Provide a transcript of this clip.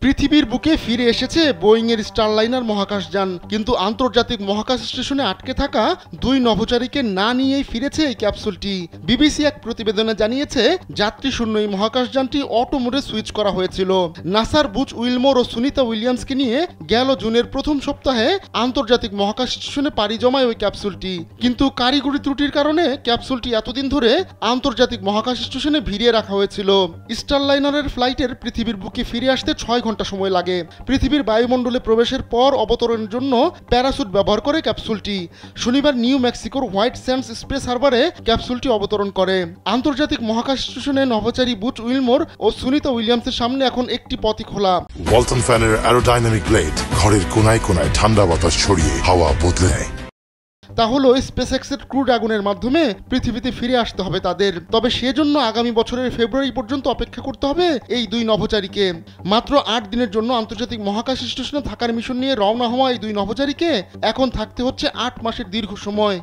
পৃথিবীর বুকে ফিরে এসেছে বোয়িং এর স্টারলাইনার মহাকাশযান, কিন্তু আন্তর্জাতিক মহাকাশ স্টেশনে আটকে থাকা 2 নভোচারীকে না নিয়েই ফিরেছে এই ক্যাপসুলটি। বিবিসি এক প্রতিবেদনে জানিয়েছে, যাত্রী শূন্য এই মহাকাশযানটি অটো মোডে সুইচ করা হয়েছিল। নাসার বুচ উইলমোর ও সুনিতা উইলিয়ামসকে নিয়ে গেল জুনের প্রথম সপ্তাহে আন্তর্জাতিক মহাকাশ স্টেশনে পাড়ি জমায় ওই ক্যাপসুলটি, কিন্তু কারিগরি ত্রুটির কারণে ক্যাপসুলটি এতদিন ধরে আন্তর্জাতিক মহাকাশ স্টেশনে ভিড়িয়ে রাখা হয়েছিল। স্টারলাইনারের ফ্লাইটের পৃথিবীর বুকে ফিরে আসতে 6 ঘন্টা সময় লাগে। পৃথিবীর বায়ুমণ্ডলে প্রবেশের পর অবতরণের জন্য প্যারাসুট ব্যবহার করে ক্যাপসুলটি। শনিবার নিউ মেক্সিকোর হোয়াইট স্যান্ডস স্পেস হারবারে ক্যাপসুলটি অবতরণ করে। আন্তর্জাতিক মহাকাশ স্টেশনে নভোচারী বুচ উইলমোর ও সুনিতা উইলিয়ামসের সামনে এখন একটি পথই খোলা। ওয়ালটন ফ্যানের অ্যারোডাইনামিক ব্লেড ঘরের কোনায় কোনায় ঠান্ডা বাতাস ছড়িয়ে হাওয়া বদলে নেয়। তা হলো স্পেসএক্সের ক্রু ড্রাগনের মাধ্যমে পৃথিবীতে ফিরে আসতে হবে তাদের। তবে সেজন্য আগামী বছরের ফেব্রুয়ারি পর্যন্ত অপেক্ষা করতে হবে এই 2 নভোচারীকে। মাত্র 8 দিনের জন্য আন্তর্জাতিক মহাকাশ স্টেশনে থাকার মিশন নিয়ে রওনা হওয়া এই 2 নভোচারীকে এখন থাকতে হচ্ছে 8 মাসের দীর্ঘ সময়।